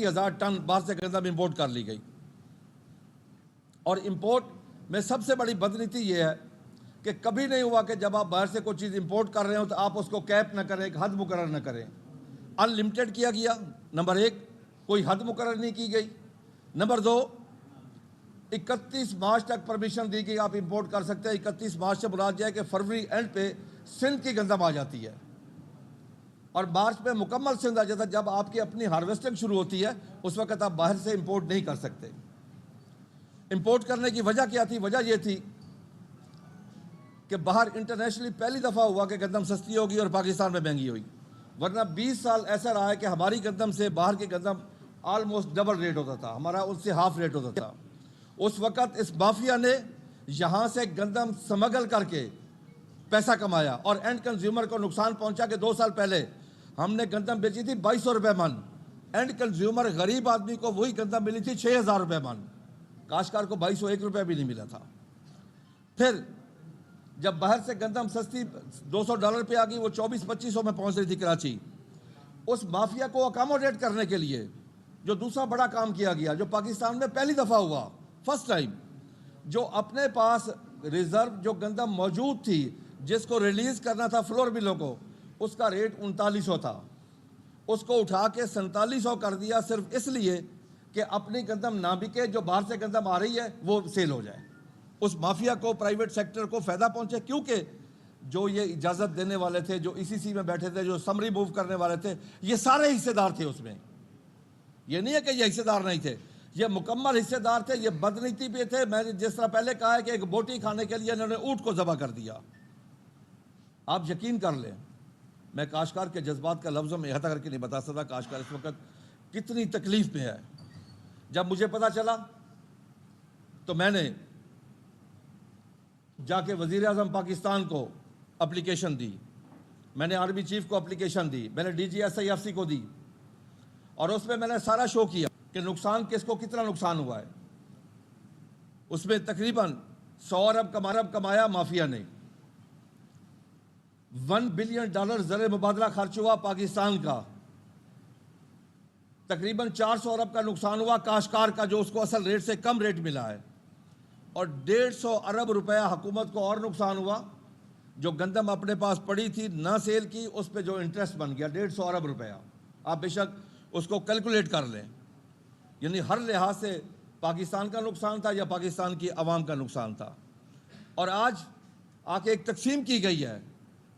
80,000 ton बाहर से गंदम इंपोर्ट कर ली गई। और इंपोर्ट में सबसे बड़ी बदनीति यह है कि कभी नहीं हुआ कि जब आप बाहर से कोई चीज़ इंपोर्ट कर रहे हो तो आप उसको कैप ना करें, एक हद मुकर्रर न करें। अनलिमिटेड किया गया, नंबर एक, कोई हद मुकर्रर नहीं की गई। नंबर दो, 31 मार्च तक परमिशन दी गई, आप इंपोर्ट कर सकते हैं। 31 मार्च से मुराद जाए कि फरवरी एंड पे सिंध की गंदम आ जाती है और मार्च में मुकम्मल सिंध आ जाता है। जब आपकी अपनी हार्वेस्टिंग शुरू होती है उस वक्त आप बाहर से इंपोर्ट नहीं कर सकते। इंपोर्ट करने की वजह क्या थी? वजह यह थी कि बाहर इंटरनेशनली पहली दफ़ा हुआ कि गंदम सस्ती होगी और पाकिस्तान में महंगी हुई, वरना 20 साल ऐसा रहा है कि हमारी गंदम से बाहर की गंदम ऑलमोस्ट डबल रेट होता था, हमारा उससे हाफ रेट होता था। उस वक़्त इस माफिया ने यहाँ से गंदम स्मगल करके पैसा कमाया और एंड कंज्यूमर को नुकसान पहुँचा कि 2 साल पहले हमने गंदम बेची थी 2200 रुपये मन, एंड कंज्यूमर गरीब आदमी को वही गंदम मिली थी 6000 रुपये मन, काश्तकार को 2201 रुपये भी नहीं मिला था। फिर जब बाहर से गंदम सस्ती $200 पे आ गई, वो 2400-2500 में पहुंच रही थी कराची। उस माफिया को अकोमोडेट करने के लिए जो दूसरा बड़ा काम किया गया, जो पाकिस्तान में पहली दफ़ा हुआ, फर्स्ट टाइम, जो अपने पास रिजर्व जो गंदम मौजूद थी जिसको रिलीज़ करना था फ्लोर मिलों को, उसका रेट 3900 था, उसको उठा के 4700 कर दिया, सिर्फ इसलिए कि अपनी गंदम ना बिके, जो बाहर से गंदम आ रही है वो सेल हो जाए। उस माफिया को, प्राइवेट सेक्टर को फ़ायदा पहुंचे, क्योंकि जो ये इजाज़त देने वाले थे, जो ईसीसी में बैठे थे, जो समरी मूव करने वाले थे, ये सारे हिस्सेदार थे उसमें। ये नहीं है कि ये हिस्सेदार नहीं थे, ये मुकम्मल हिस्सेदार थे, ये बदनीति पे थे। मैंने जिस तरह पहले कहा है कि एक बोटी खाने के लिए इन्होंने ऊँट को ज़बह कर दिया। आप यकीन कर लें, मैं काश्तकार के जज्बात का लफ्ज़ों में अहता करके नहीं बता सकता काश्तकार इस वक्त कितनी तकलीफ़ में है। जब मुझे पता चला तो मैंने जाके वज़ीर आज़म पाकिस्तान को एप्लीकेशन दी, मैंने आर्मी चीफ को एप्लीकेशन दी, मैंने DGSIFC को दी, और उसमें मैंने सारा शो किया कि नुकसान किसको कितना नुकसान हुआ है। उसमें तकरीबन 100 अरब कमाया माफिया ने, $1 बिलियन ज़र मुबादला खर्च हुआ पाकिस्तान का, तकरीबन 400 अरब का नुकसान हुआ काश्तकार का जो उसको असल रेट से कम रेट मिला है, और 150 अरब रुपया हुकूमत को और नुकसान हुआ जो गंदम अपने पास पड़ी थी ना सेल की, उस पर जो इंटरेस्ट बन गया 150 अरब रुपया। आप बेशक उसको कैलकुलेट कर लें, यानी हर लिहाज से पाकिस्तान का नुकसान था या पाकिस्तान की आवाम का नुकसान था। और आज आके एक तकसीम की गई है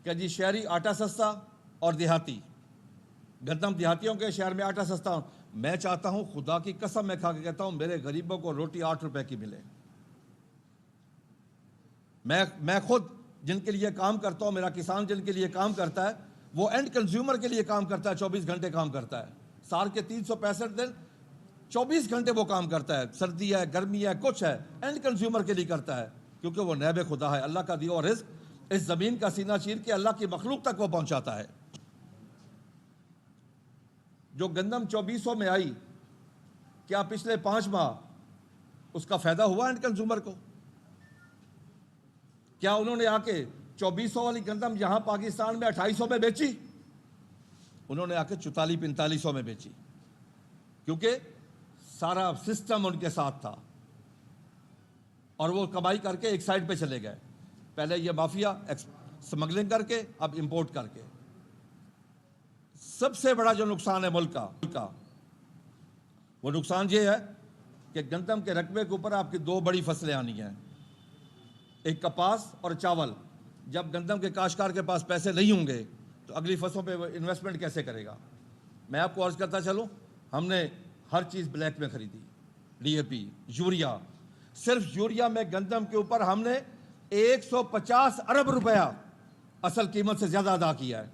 कि जी शहरी आटा सस्ता और देहाती, गंदम देहातियों के, शहर में आटा सस्ता। मैं चाहता हूँ, खुदा की कसम मैं खा के कहता हूँ, मेरे गरीबों को रोटी 8 रुपए की मिले। मैं खुद जिनके लिए काम करता हूँ, मेरा किसान जिनके लिए काम करता है, वो एंड कंज्यूमर के लिए काम करता है, 24 घंटे काम करता है, साल के 365 दिन 24 घंटे वो काम करता है, सर्दी है, गर्मी है, कुछ है, एंड कंज्यूमर के लिए करता है, क्योंकि वो नैब खुदा है। अल्लाह का दिया और रिज़्क़ इस ज़मीन का सीना चीर के अल्लाह की मखलूक तक वो पहुँचाता है। जो गंदम 2400 में आई, क्या पिछले 5 माह उसका फ़ायदा हुआ एंड कंज्यूमर को? क्या उन्होंने आके 2400 वाली गंदम यहाँ पाकिस्तान में 2800 में बेची? उन्होंने आके 44-4500 में बेची, क्योंकि सारा सिस्टम उनके साथ था और वो कमाई करके एक साइड पे चले गए। पहले ये माफिया स्मगलिंग करके, अब इंपोर्ट करके। सबसे बड़ा जो नुकसान है मुल्क का, वो नुकसान ये है कि गंदम के रकबे के ऊपर आपकी 2 बड़ी फसलें आनी हैं, एक कपास और चावल। जब गंदम के काश्तकार के पास पैसे नहीं होंगे तो अगली फसलों पे इन्वेस्टमेंट कैसे करेगा? मैं आपको अर्ज करता चलूँ, हमने हर चीज़ ब्लैक में खरीदी, DAP, यूरिया। सिर्फ यूरिया में गंदम के ऊपर हमने 150 अरब रुपया असल कीमत से ज़्यादा अदा किया है।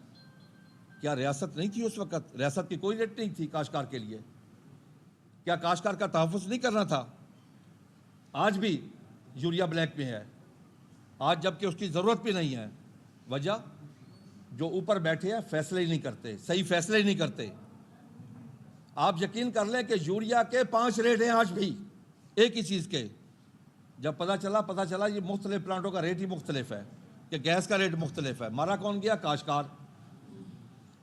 क्या रियासत नहीं थी उस वक़्त? रियासत की कोई रेट नहीं थी काश्तकार के लिए? क्या काश्तकार का तहफ़्फ़ुज़ नहीं करना था? आज भी यूरिया ब्लैक में है, आज जबकि उसकी ज़रूरत भी नहीं है। वजह, जो ऊपर बैठे हैं फैसले ही नहीं करते, सही फैसले ही नहीं करते। आप यकीन कर लें कि यूरिया के 5 रेट हैं आज भी एक ही चीज़ के। जब पता चला ये मुख्तलिफ प्लांटों का रेट ही मुख्तलिफ है, कि गैस का रेट मुख्तलिफ है। मारा कौन गया? काश्तकार।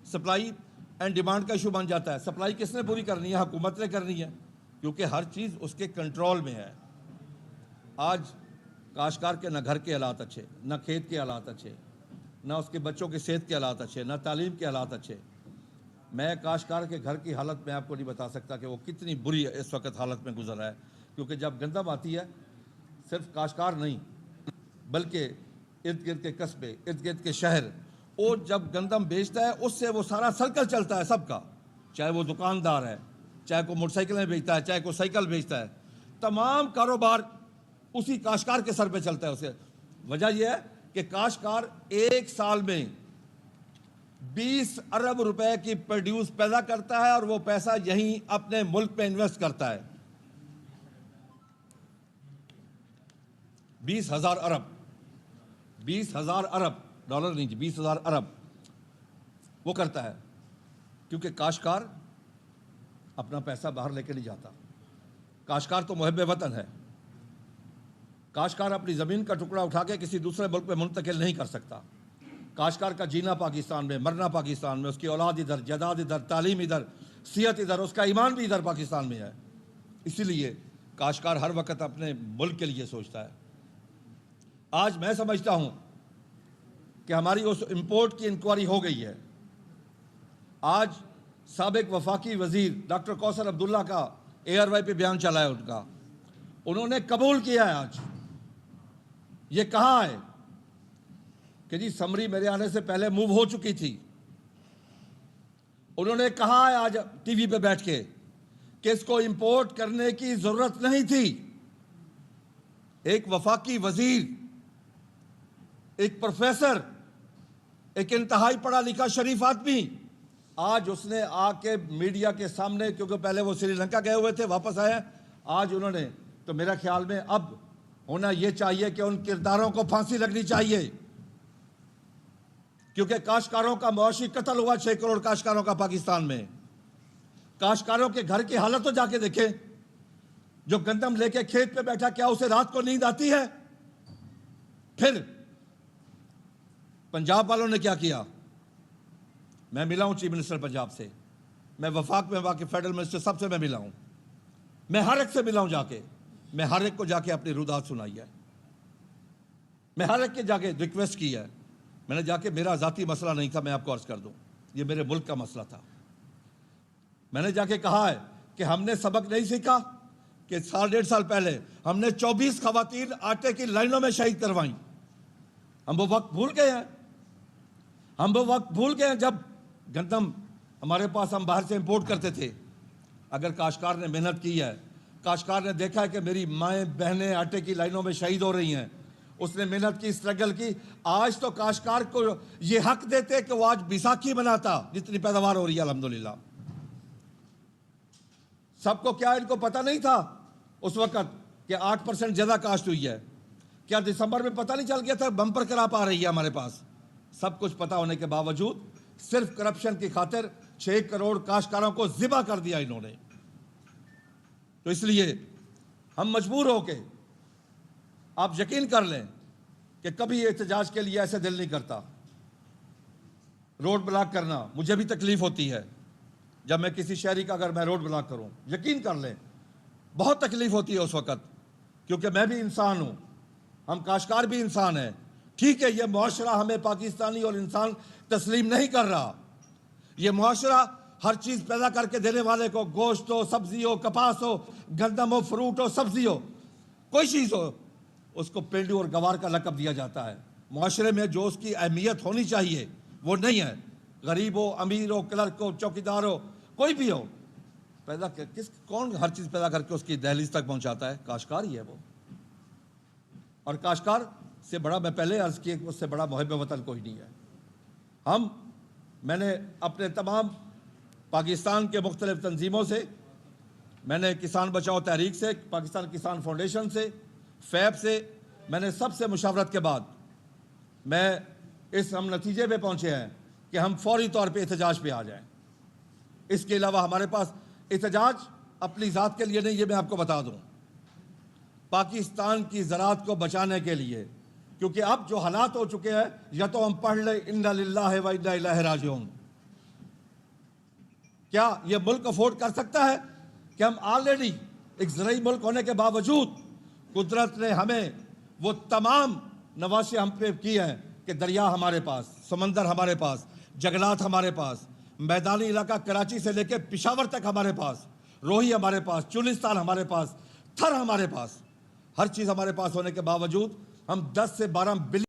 सप्लाई एंड डिमांड का इशू बन जाता है। सप्लाई किसने पूरी करनी है? हुकूमत ने करनी है, क्योंकि हर चीज़ उसके कंट्रोल में है। आज काश्तकार के ना घर के हालात अच्छे, ना खेत के हालात अच्छे, ना उसके बच्चों की सेहत के हालात अच्छे, ना तालीम के हालात अच्छे। मैं काश्तकार के घर की हालत में आपको नहीं बता सकता कि वो कितनी बुरी इस वक्त हालत में गुजर रहा है, क्योंकि जब गंदम आती है सिर्फ काश्तकार नहीं बल्कि इर्द गिर्द के कस्बे, इर्द गिर्द के शहर, वो जब गंदम बेचता है उससे वो सारा सर्कल चलता है सबका, चाहे वो दुकानदार है, चाहे कोई मोटरसाइकिलें बेचता है, चाहे कोई साइकिल बेचता है, तमाम कारोबार उसी काश्तकार के सर पे चलता है। उसके वजह यह है कि काश्तकार एक साल में 20 अरब रुपए की प्रोड्यूस पैदा करता है और वो पैसा यहीं अपने मुल्क पे इन्वेस्ट करता है। 20,000 अरब, 20,000 अरब डॉलर नहीं, 20,000 अरब वो करता है, क्योंकि काश्तकार अपना पैसा बाहर लेके नहीं जाता। काश्तकार तो मुहब्बे वतन है। काश्तकार अपनी ज़मीन का टुकड़ा उठा के किसी दूसरे मुल्क में मुंतकिल नहीं कर सकता। काश्तकार का जीना पाकिस्तान में, मरना पाकिस्तान में, उसकी औलाद इधर, जायदाद इधर, तालीम इधर, सियत इधर, उसका ईमान भी इधर पाकिस्तान में है। इसीलिए काश्तकार हर वक्त अपने मुल्क के लिए सोचता है। आज मैं समझता हूँ कि हमारी उस इम्पोर्ट की इंक्वायरी हो गई है। आज साबिक वफाकी वजीर डॉक्टर कौसर अब्दुल्ला का ARY पे बयान चला है उनका, उन्होंने कबूल किया है, आज ये कहा है कि जी समरी मेरे आने से पहले मूव हो चुकी थी। उन्होंने कहा है आज टीवी पे बैठ के कि इसको इंपोर्ट करने की जरूरत नहीं थी। एक वफाकी वजीर, एक प्रोफेसर, एक इंतहाई पढ़ा लिखा शरीफ आदमी, आज उसने आके मीडिया के सामने, क्योंकि पहले वो श्रीलंका गए हुए थे, वापस आए, आज उन्होंने, तो मेरा ख्याल में अब होना यह चाहिए कि उन किरदारों को फांसी लगनी चाहिए, क्योंकि काश्तकारों का मुआशी कत्ल हुआ 6 करोड़ काश्तकारों का पाकिस्तान में। काश्तकारों के घर की हालत तो जाके देखें, जो गंदम लेके खेत पे बैठा, क्या उसे रात को नींद आती है? फिर पंजाब वालों ने क्या किया? मैं मिला हूं चीफ मिनिस्टर पंजाब से, मैं वफाक में वाकई फेडरल मिनिस्टर सबसे मैं मिला हूं, मैं हर एक से मिला हूं जाके, मैं हर एक को जाके अपनी रुदात सुनाई है, मैं हर एक के जाके रिक्वेस्ट की है। मैंने जाके, मेरा जाती मसला नहीं था, मैं आपको अर्ज कर दूं, ये मेरे मुल्क का मसला था। मैंने जाके कहा है कि हमने सबक नहीं सीखा कि 1.5 साल पहले हमने 24 खवातीन आटे की लाइनों में शहीद करवाई। हम वो वक्त भूल गए हैं, हम वो वक्त भूल गए हैं जब गंदम हमारे पास हम बाहर से इंपोर्ट करते थे। अगर काश्तकार ने मेहनत की है, काश्तकार ने देखा है कि मेरी माएँ बहनें आटे की लाइनों में शहीद हो रही हैं, उसने मेहनत की, स्ट्रगल की, आज तो काश्तकार को ये हक देते कि वो आज बैसाखी मनाता जितनी पैदावार हो रही है अल्हम्दुलिल्लाह। सबको क्या इनको पता नहीं था उस वक्त कि 8% ज्यादा काश्त हुई है? क्या दिसंबर में पता नहीं चल गया था बम्पर क्रॉप आ रही है हमारे पास? सब कुछ पता होने के बावजूद सिर्फ करप्शन की खातिर 6 करोड़ काश्तकारों को ज़िबा कर दिया इन्होंने। तो इसलिए हम मजबूर होके, आप यकीन कर लें कि कभी एहतजाज के लिए ऐसे दिल नहीं करता। रोड ब्लॉक करना मुझे भी तकलीफ होती है, जब मैं किसी शहरी का अगर मैं रोड ब्लॉक करूं, यकीन कर लें बहुत तकलीफ होती है उस वक्त, क्योंकि मैं भी इंसान हूं, हम काश्तकार भी इंसान हैं। ठीक है, ये मुआशरा हमें पाकिस्तानी और इंसान तस्लीम नहीं कर रहा। ये मुआशरा हर चीज़ पैदा करके देने वाले को, गोश्त हो, सब्जी हो, कपास हो, गंदम हो, फ्रूट हो, सब्जी हो, कोई चीज़ हो, उसको पेंडू और गवार का लक़ब दिया जाता है। मुआशरे में जो उसकी अहमियत होनी चाहिए वो नहीं है। गरीब हो, अमीर हो, क्लर्क हो, चौकीदार हो, कोई भी हो, पैदा कौन हर चीज़ पैदा करके उसकी दहलीज तक पहुंचाता है? काश्तकार ही है वो। और काश्तकार से बड़ा, मैं पहले अर्ज़ किया, उससे बड़ा मुहिब वतन कोई नहीं है। मैंने अपने तमाम पाकिस्तान के मुख्तलिफ तंजीमों से, मैंने किसान बचाओ तहरीक से, पाकिस्तान किसान फाउंडेशन से, फैब से, मैंने सबसे मुशावरत के बाद मैं हम नतीजे पे पहुँचे हैं कि हम फौरी तौर पे एहतजाज पे आ जाएं। इसके अलावा हमारे पास एहतजाज अपनी ज़ात के लिए नहीं, ये मैं आपको बता दूं, पाकिस्तान की ज़राअत को बचाने के लिए, क्योंकि अब जो हालात हो चुके हैं, या तो हम पढ़ लें इन्ना लिल्लाहि व इन्ना इलैहि राजिऊन, क्या ये मुल्क अफोर्ड कर सकता है कि हम ऑलरेडी एक ज़रूरी मुल्क होने के बावजूद कुदरत ने हमें वो तमाम नवाशियाँ हम पे की हैं कि दरिया हमारे पास, समंदर हमारे पास, जंगलात हमारे पास, मैदानी इलाका कराची से लेकर पिशावर तक हमारे पास, रोही हमारे पास, चुलिस्तान हमारे पास, थर हमारे पास, हर चीज़ हमारे पास होने के बावजूद हम 10 से 12 बिलियन